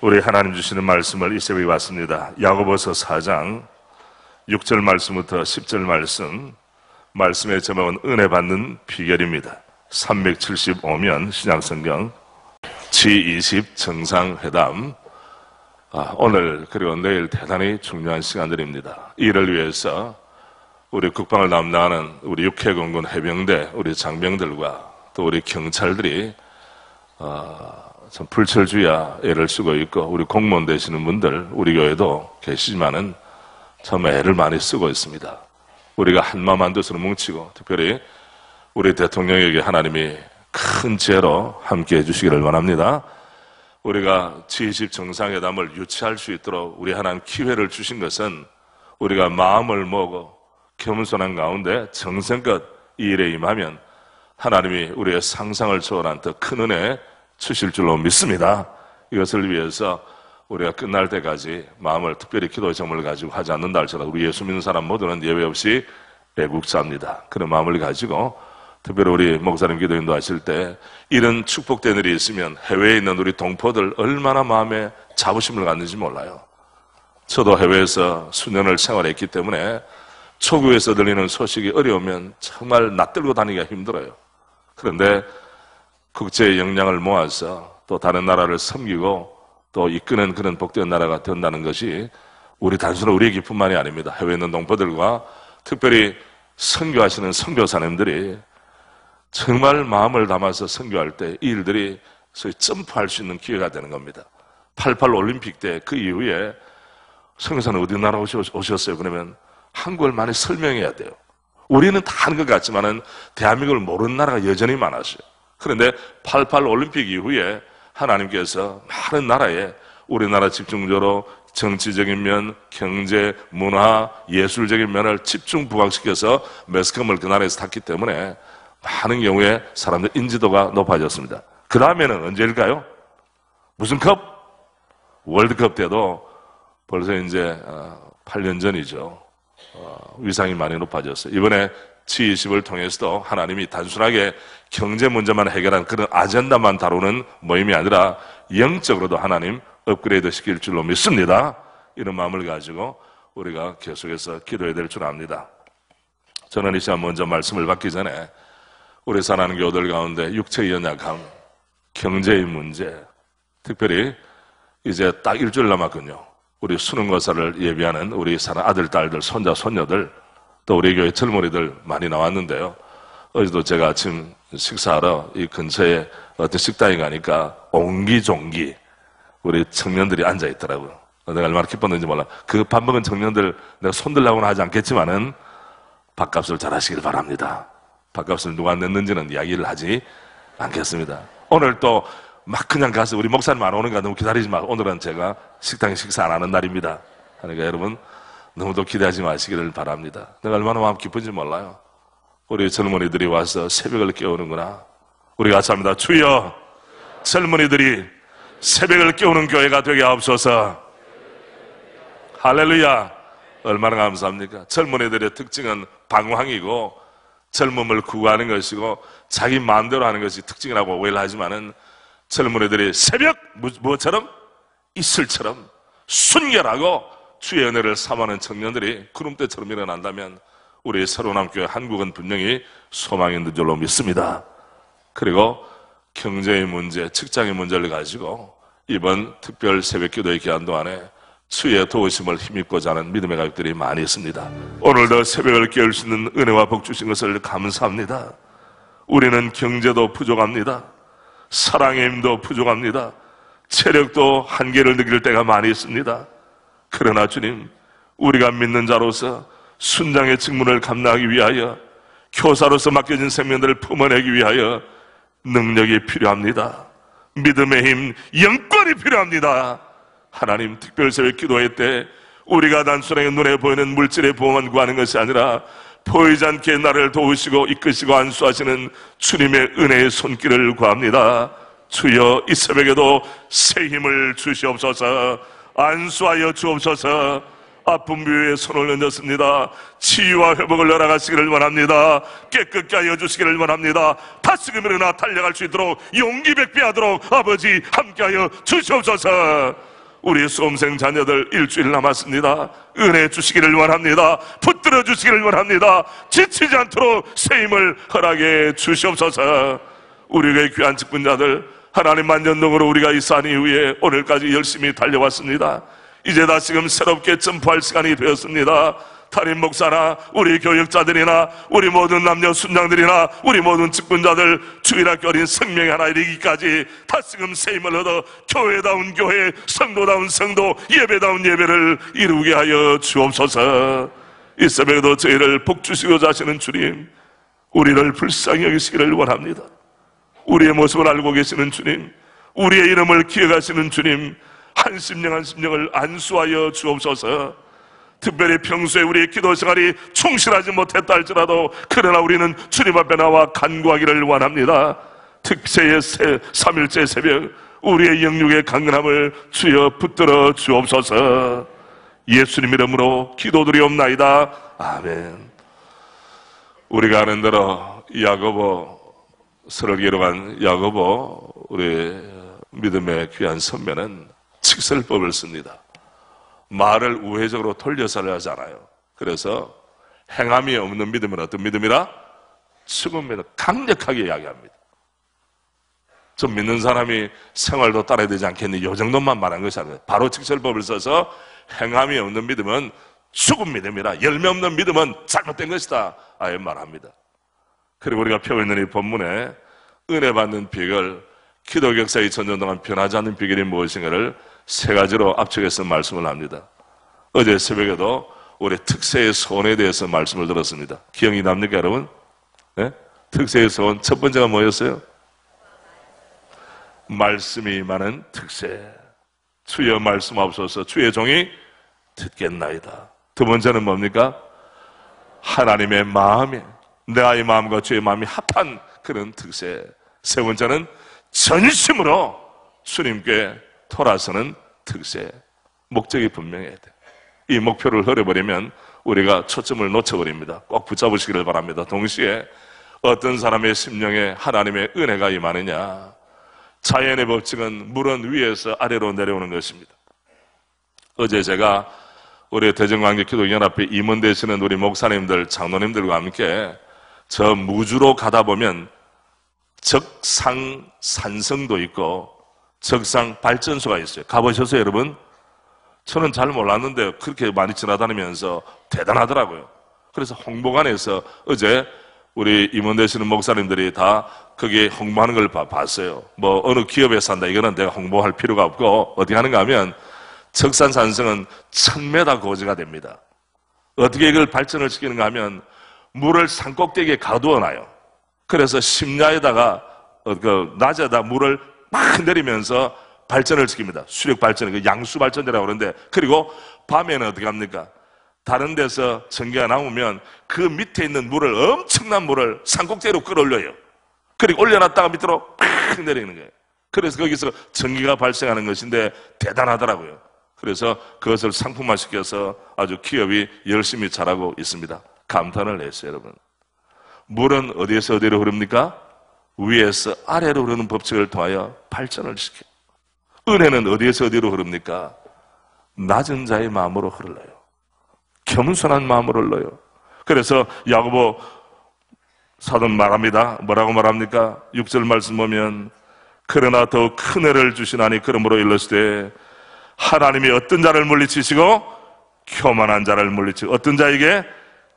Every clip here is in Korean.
우리 하나님 주시는 말씀을 이 새벽에 봤습니다. 야고보서 4장 6절 말씀부터 10절 말씀, 말씀의 제목은 은혜 받는 비결입니다. 375면 신약성경 G20 정상회담, 오늘 그리고 내일 대단히 중요한 시간들입니다. 이를 위해서 우리 국방을 담당하는 우리 육해공군 해병대, 우리 장병들과 또 우리 경찰들이 참 불철주야 애를 쓰고 있고, 우리 공무원 되시는 분들 우리 교회도 계시지만은 참 애를 많이 쓰고 있습니다. 우리가 한마음 한뜻으로 뭉치고, 특별히 우리 대통령에게 하나님이 큰 죄로 함께 해주시기를 원합니다. 우리가 G20 정상회담을 유치할 수 있도록 우리 하나님 기회를 주신 것은 우리가 마음을 먹고 겸손한 가운데 정성껏 이 일에 임하면 하나님이 우리의 상상을 초월한 더 큰 은혜 주실 줄로 믿습니다. 이것을 위해서 우리가 끝날 때까지 마음을 특별히 기도의 정을 가지고 하지 않는다 할지라도 우리 예수 믿는 사람 모두는 예외 없이 애국자입니다. 그런 마음을 가지고 특별히 우리 목사님 기도 인도하실 때 이런 축복된 일이 있으면 해외에 있는 우리 동포들 얼마나 마음에 자부심을 갖는지 몰라요. 저도 해외에서 수년을 생활했기 때문에 초구에서 들리는 소식이 어려우면 정말 낯들고 다니기가 힘들어요. 그런데 국제의 역량을 모아서 또 다른 나라를 섬기고 또 이끄는 그런 복된 나라가 된다는 것이 우리 단순한 우리의 기쁨만이 아닙니다. 해외에 있는 동포들과 특별히 선교하시는 선교사님들이 정말 마음을 담아서 선교할 때 이 일들이 소위 점프할 수 있는 기회가 되는 겁니다. 88 올림픽 때 그 이후에 선교사는 어디 나라 오셨어요? 그러면 한국을 많이 설명해야 돼요. 우리는 다 아는 것 같지만은 대한민국을 모르는 나라가 여전히 많았어요. 그런데 88 올림픽 이후에 하나님께서 많은 나라에 우리나라 집중적으로 정치적인 면, 경제, 문화, 예술적인 면을 집중 부각시켜서 매스컴을 그 나라에서 탔기 때문에 많은 경우에 사람들 인지도가 높아졌습니다. 그 다음에는 언제일까요? 무슨 컵? 월드컵 때도 벌써 이제 8년 전이죠. 위상이 많이 높아졌어요. 이번에 G20을 통해서도 하나님이 단순하게 경제 문제만 해결한 그런 아젠다만 다루는 모임이 아니라 영적으로도 하나님 업그레이드 시킬 줄로 믿습니다. 이런 마음을 가지고 우리가 계속해서 기도해야 될 줄 압니다. 저는 이 시간 먼저 말씀을 받기 전에 우리 사랑하는 교우들 가운데 육체의 연약함, 경제의 문제, 특별히 이제 딱 일주일 남았군요. 우리 수능고사를 예비하는 우리 사랑 아들, 딸들, 손자, 손녀들, 또 우리 교회 젊은이들 많이 나왔는데요. 어제도 제가 아침 식사하러 이 근처에 어떤 식당에 가니까 옹기종기 우리 청년들이 앉아있더라고요. 내가 얼마나 기뻤는지 몰라. 그 밥 먹은 청년들 내가 손들라고는 하지 않겠지만은 밥값을 잘 하시길 바랍니다. 밥값을 누가 냈는지는 이야기를 하지 않겠습니다. 오늘 또 막 그냥 가서 우리 목사님 안 오는가 너무 기다리지 마. 오늘은 제가 식당에 식사 안 하는 날입니다. 그러니까 여러분 너무도 기대하지 마시기를 바랍니다. 내가 얼마나 마음 기쁜지 몰라요. 우리 젊은이들이 와서 새벽을 깨우는구나. 우리가 같이 합니다. 주여, 젊은이들이 새벽을 깨우는 교회가 되게 하옵소서. 할렐루야. 얼마나 감사합니까? 젊은이들의 특징은 방황이고 젊음을 구하는 것이고 자기 마음대로 하는 것이 특징이라고 오해를 하지만은 젊은이들이 새벽 무엇처럼? 이슬처럼 순결하고 주의 은혜를 삼하는 청년들이 구름대처럼 일어난다면 우리 새로운 한교회 한국은 분명히 소망이 있는 줄로 믿습니다. 그리고 경제의 문제, 직장의 문제를 가지고 이번 특별 새벽기도의 기한 동안에 주의 도우심을 힘입고자 하는 믿음의 가족들이 많이 있습니다. 오늘도 새벽을 깨울 수 있는 은혜와 복 주신 것을 감사합니다. 우리는 경제도 부족합니다. 사랑의 힘도 부족합니다. 체력도 한계를 느낄 때가 많이 있습니다. 그러나 주님, 우리가 믿는 자로서 순장의 직분을 감당하기 위하여 교사로서 맡겨진 생명들을 품어내기 위하여 능력이 필요합니다. 믿음의 힘, 영권이 필요합니다. 하나님, 특별새벽 기도회 때 우리가 단순하게 눈에 보이는 물질의 보험만 구하는 것이 아니라 보이지 않게 나를 도우시고 이끄시고 안수하시는 주님의 은혜의 손길을 구합니다. 주여, 이 새벽에도 새 힘을 주시옵소서. 안수하여 주옵소서. 아픈 뼈에 손을 얹었습니다. 치유와 회복을 열어가시기를 원합니다. 깨끗게 하여 주시기를 원합니다. 다시금 일어나 달려갈 수 있도록 용기 백배하도록 아버지 함께하여 주시옵소서. 우리 수험생 자녀들 일주일 남았습니다. 은혜 주시기를 원합니다. 붙들어 주시기를 원합니다. 지치지 않도록 새 힘을 허락해 주시옵소서. 우리의 귀한 직분자들, 하나님 만년동으로 우리가 이 산 이후에 오늘까지 열심히 달려왔습니다. 이제 다시금 새롭게 점프할 시간이 되었습니다. 담임 목사나 우리 교육자들이나 우리 모든 남녀 순장들이나 우리 모든 직분자들, 주일학교 어린 생명의 하나 이르기까지 다시금 새 힘을 얻어 교회다운 교회, 성도다운 성도, 예배다운 예배를 이루게 하여 주옵소서. 이 새벽에도 저희를 복주시고자 하시는 주님, 우리를 불쌍히 여기시기를 원합니다. 우리의 모습을 알고 계시는 주님, 우리의 이름을 기억하시는 주님, 한 심령 한 심령을 안수하여 주옵소서. 특별히 평소에 우리의 기도 생활이 충실하지 못했다 할지라도 그러나 우리는 주님 앞에 나와 간구하기를 원합니다. 특세의 3일째 새벽 우리의 영육의 강건함을 주여 붙들어 주옵소서. 예수님 이름으로 기도드리옵나이다. 아멘. 우리가 아는 대로 야고보 설계로 간 야고보 우리 믿음의 귀한 선배는 칙설법을 씁니다. 말을 우회적으로 돌려서 하잖아요. 그래서 행함이 없는 믿음은 어떤 믿음이라? 죽은 믿음. 강력하게 이야기합니다. 좀 믿는 사람이 생활도 따라야 되지 않겠니? 이 정도만 말한 것이 아니에요. 바로 칙설법을 써서 행함이 없는 믿음은 죽은 믿음이라, 열매 없는 믿음은 잘못된 것이다, 아예 말합니다. 그리고 우리가 펴고 있는 이 본문에 은혜 받는 비결, 기도 격사 2000년 동안 변하지 않는 비결이 무엇인가를 세 가지로 압축해서 말씀을 합니다. 어제 새벽에도 우리 특세의 소원에 대해서 말씀을 들었습니다. 기억이 납니까 여러분? 네? 특세의 소원 첫 번째가 뭐였어요? 말씀이 많은 특세. 주여 말씀하옵소서 주의 종이 듣겠나이다. 두 번째는 뭡니까? 하나님의 마음이, 내 아이 마음과 주의 마음이 합한 그런 특세. 세 번째는 전심으로 주님께 돌아서는 특세. 목적이 분명해야 돼. 이 목표를 흐려버리면 우리가 초점을 놓쳐버립니다. 꼭 붙잡으시기를 바랍니다. 동시에 어떤 사람의 심령에 하나님의 은혜가 임하느냐, 자연의 법칙은 물은 위에서 아래로 내려오는 것입니다. 어제 제가 우리 대전광역기도연합회 임원 되시는 우리 목사님들, 장로님들과 함께 저 무주로 가다 보면 적상산성도 있고 적상 발전소가 있어요. 가보셨어요 여러분? 저는 잘 몰랐는데 그렇게 많이 지나다니면서 대단하더라고요. 그래서 홍보관에서 어제 우리 임원 되시는 목사님들이 다 거기에 홍보하는 걸 봤어요. 뭐 어느 기업에서 한다 이거는 내가 홍보할 필요가 없고, 어떻게 하는가 하면 적산산성은 1000m 고지가 됩니다. 어떻게 이걸 발전을 시키는가 하면 물을 산꼭대기에 가두어놔요. 그래서 심야에다가 그 낮에다 물을 막 내리면서 발전을 시킵니다. 수력 발전, 양수 발전이라고 그러는데, 그리고 밤에는 어떻게 합니까? 다른 데서 전기가 나오면 그 밑에 있는 물을, 엄청난 물을 산꼭대기로 끌어올려요. 그리고 올려놨다가 밑으로 팍 내리는 거예요. 그래서 거기서 전기가 발생하는 것인데 대단하더라고요. 그래서 그것을 상품화시켜서 아주 기업이 열심히 잘하고 있습니다. 감탄을 했어요, 여러분. 물은 어디에서 어디로 흐릅니까? 위에서 아래로 흐르는 법칙을 통하여 발전을 시켜요. 은혜는 어디에서 어디로 흐릅니까? 낮은 자의 마음으로 흘러요. 겸손한 마음으로 흘러요. 그래서 야고보 사도는 말합니다. 뭐라고 말합니까? 6절 말씀 보면 그러나 더 큰 은혜를 주시나니 그러므로 일러시되 하나님이 어떤 자를 물리치시고 교만한 자를 물리치고 어떤 자에게?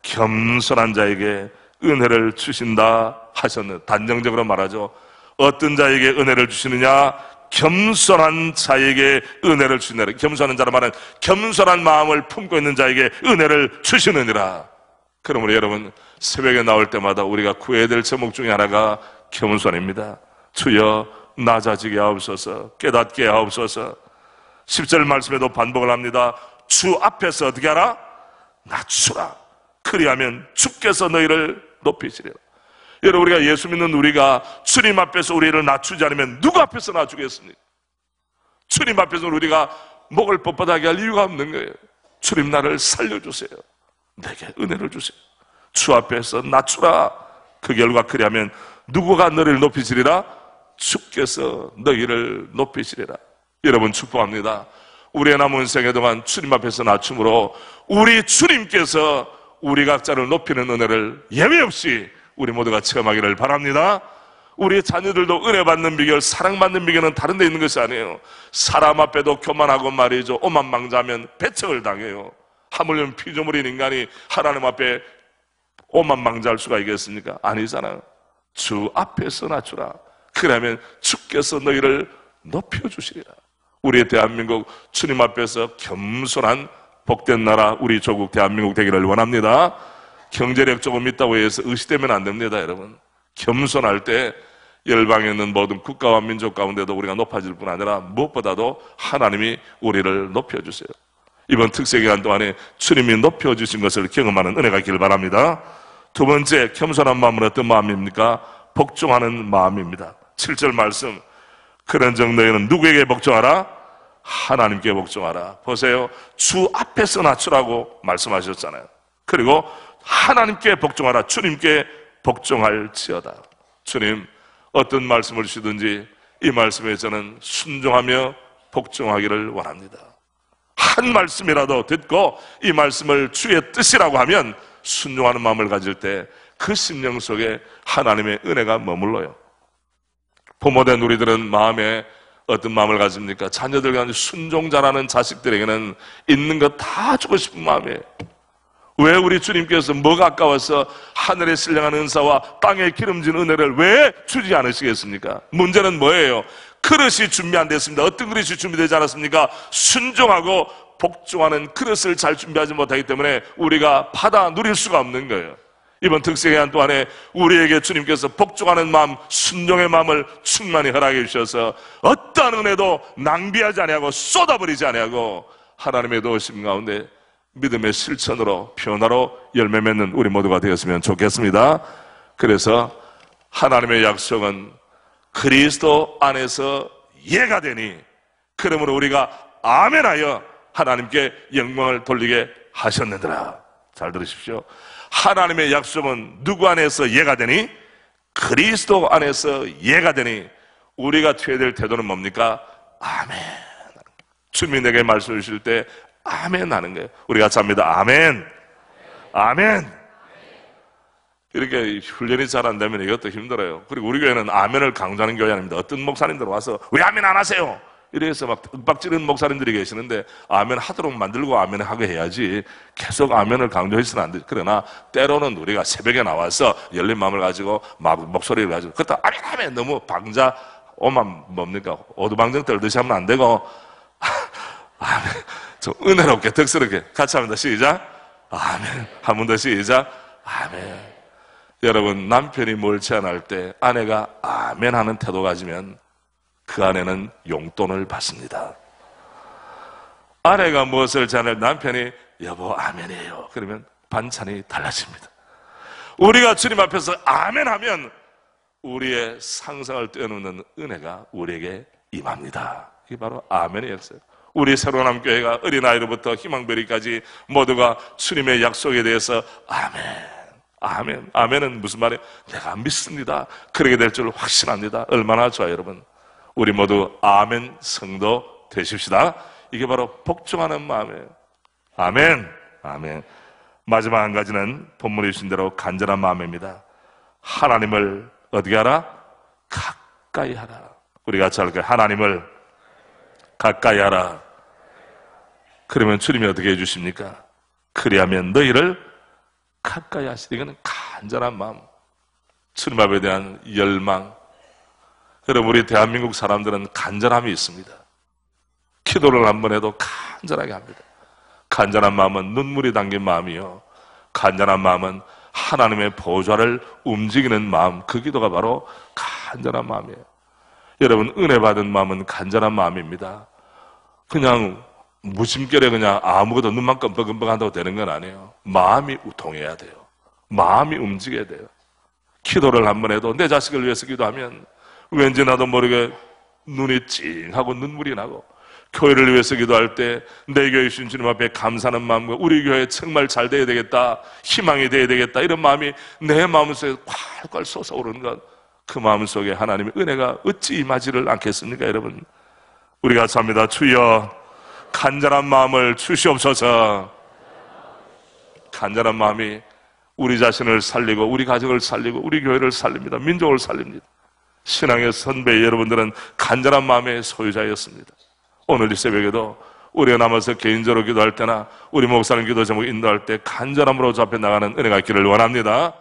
겸손한 자에게 은혜를 주신다 하셨는. 단정적으로 말하죠. 어떤 자에게 은혜를 주시느냐? 겸손한 자에게 은혜를 주시느니라. 겸손한 자라 말은 겸손한 마음을 품고 있는 자에게 은혜를 주시느니라. 그러므로 여러분, 새벽에 나올 때마다 우리가 구해야 될 제목 중에 하나가 겸손입니다. 주여 낮아지게 하옵소서, 깨닫게 하옵소서. 10절 말씀에도 반복을 합니다. 주 앞에서 어떻게 하라? 낮추라. 그리하면 주께서 너희를 높이시리라. 여러분, 우리가 예수 믿는 우리가 주님 앞에서 우리를 낮추지 않으면 누구 앞에서 낮추겠습니까? 주님 앞에서 우리가 목을 뻣뻣하게 할 이유가 없는 거예요. 주님 나를 살려주세요. 내게 은혜를 주세요. 주 앞에서 낮추라. 그 결과 그리하면 누구가 너를 높이시리라? 주께서 너희를 높이시리라. 여러분 축복합니다. 우리의 남은 생애 동안 주님 앞에서 낮춤으로 우리 주님께서 우리 각자를 높이는 은혜를 예외 없이 우리 모두가 체험하기를 바랍니다. 우리 자녀들도 은혜 받는 비결, 사랑받는 비결은 다른 데 있는 것이 아니에요. 사람 앞에도 교만하고 말이죠, 오만망자하면 배척을 당해요. 하물며 피조물인 인간이 하나님 앞에 오만망자할 수가 있겠습니까? 아니잖아요. 주 앞에서 낮추라. 그러면 주께서 너희를 높여주시리라. 우리의 대한민국 주님 앞에서 겸손한 복된 나라, 우리 조국 대한민국 되기를 원합니다. 경제력 조금 있다고 해서 의시되면 안 됩니다, 여러분. 겸손할 때 열방에 있는 모든 국가와 민족 가운데도 우리가 높아질 뿐 아니라 무엇보다도 하나님이 우리를 높여주세요. 이번 특세 기간 동안에 주님이 높여주신 것을 경험하는 은혜가 있기를 바랍니다. 두 번째, 겸손한 마음은 어떤 마음입니까? 복종하는 마음입니다. 7절 말씀, 그런즉 너희는 누구에게 복종하라? 하나님께 복종하라. 보세요, 주 앞에서 낮추라고 말씀하셨잖아요. 그리고 하나님께 복종하라. 주님께 복종할지어다. 주님 어떤 말씀을 주시든지 이 말씀에 저는 순종하며 복종하기를 원합니다. 한 말씀이라도 듣고 이 말씀을 주의 뜻이라고 하면 순종하는 마음을 가질 때 그 심령 속에 하나님의 은혜가 머물러요. 부모된 우리들은 마음에 어떤 마음을 가집니까? 자녀들과 순종자라는 자식들에게는 있는 것 다 주고 싶은 마음이에요. 왜 우리 주님께서 뭐가 아까워서 하늘에 신령한 은사와 땅에 기름진 은혜를 왜 주지 않으시겠습니까? 문제는 뭐예요? 그릇이 준비 안 됐습니다. 어떤 그릇이 준비되지 않았습니까? 순종하고 복종하는 그릇을 잘 준비하지 못하기 때문에 우리가 받아 누릴 수가 없는 거예요. 이번 특세 기간 동안에 우리에게 주님께서 복종하는 마음, 순종의 마음을 충만히 허락해 주셔서 어떠한 은혜도 낭비하지 아니하고 쏟아버리지 아니하고 하나님의 도우심 가운데 믿음의 실천으로 변화로 열매 맺는 우리 모두가 되었으면 좋겠습니다. 그래서 하나님의 약속은 그리스도 안에서 예가 되니, 그러므로 우리가 아멘하여 하나님께 영광을 돌리게 하셨느니라. 잘 들으십시오. 하나님의 약속은 누구 안에서 예가 되니? 그리스도 안에서 예가 되니, 우리가 취해야 될 태도는 뭡니까? 아멘. 주님이 내게 말씀을 주실 때 아멘 하는 거예요. 우리 같이 합니다. 아멘. 아멘. 이렇게 훈련이 잘 안 되면 이것도 힘들어요. 그리고 우리 교회는 아멘을 강조하는 교회 아닙니다. 어떤 목사님들 와서 왜 아멘 안 하세요? 이래서 막 윽박지르는 목사님들이 계시는데, 아멘 하도록 만들고 아멘 하게 해야지 계속 아멘을 강조해서는 안 되죠. 그러나 때로는 우리가 새벽에 나와서 열린 마음을 가지고 막 목소리를 가지고 그렇다 아멘 아멘 너무 방자 오만 뭡니까 오두방정 떨듯이 하면 안 되고 아멘 좀 은혜롭게 덕스럽게 같이 합니다. 시작. 아멘. 한 번 더 시작. 아멘. 여러분, 남편이 뭘 제안할 때 아내가 아멘 하는 태도 가지면 그 아내는 용돈을 받습니다. 아내가 무엇을 제안할 남편이 여보 아멘이에요 그러면 반찬이 달라집니다. 우리가 주님 앞에서 아멘 하면 우리의 상상을 뛰어넘는 은혜가 우리에게 임합니다. 이게 바로 아멘의 역사예요. 우리 새로남 교회가 어린아이로부터 희망베리까지 모두가 주님의 약속에 대해서 아멘, 아멘, 아멘은 무슨 말이에요? 내가 믿습니다. 그러게 될 줄 확신합니다. 얼마나 좋아요, 여러분. 우리 모두 아멘 성도 되십시다. 이게 바로 복종하는 마음이에요. 아멘, 아멘. 마지막 한 가지는 본문에 주신 대로 간절한 마음입니다. 하나님을 어떻게 하라? 가까이 하라. 우리 같이 할까요? 하나님을 가까이 하라. 그러면 주님이 어떻게 해주십니까? 그리하면 너희를 가까이 하시리. 이거는 간절한 마음, 주님 앞에 대한 열망. 여러분, 우리 대한민국 사람들은 간절함이 있습니다. 기도를 한 번 해도 간절하게 합니다. 간절한 마음은 눈물이 담긴 마음이요, 간절한 마음은 하나님의 보좌를 움직이는 마음, 그 기도가 바로 간절한 마음이에요. 여러분, 은혜 받은 마음은 간절한 마음입니다. 그냥 무심결에 그냥 아무것도 눈만 끔뻑끔뻑 한다고 되는 건 아니에요. 마음이 우통해야 돼요. 마음이 움직여야 돼요. 기도를 한 번 해도 내 자식을 위해서 기도하면 왠지 나도 모르게 눈이 찡하고 눈물이 나고, 교회를 위해서 기도할 때 내 교회 주신 주님 앞에 감사하는 마음과 우리 교회 정말 잘 돼야 되겠다, 희망이 돼야 되겠다, 이런 마음이 내 마음속에 콸콸 솟아오르는 것, 그 마음속에 하나님의 은혜가 어찌 임하지를 않겠습니까? 여러분, 우리가 합니다. 주여 간절한 마음을 주시옵소서. 간절한 마음이 우리 자신을 살리고 우리 가족을 살리고 우리 교회를 살립니다. 민족을 살립니다. 신앙의 선배 여러분들은 간절한 마음의 소유자였습니다. 오늘 이 새벽에도 우리가 남아서 개인적으로 기도할 때나 우리 목사님 기도 제목 인도할 때 간절함으로 잡혀 나가는 은혜가 있기를 원합니다.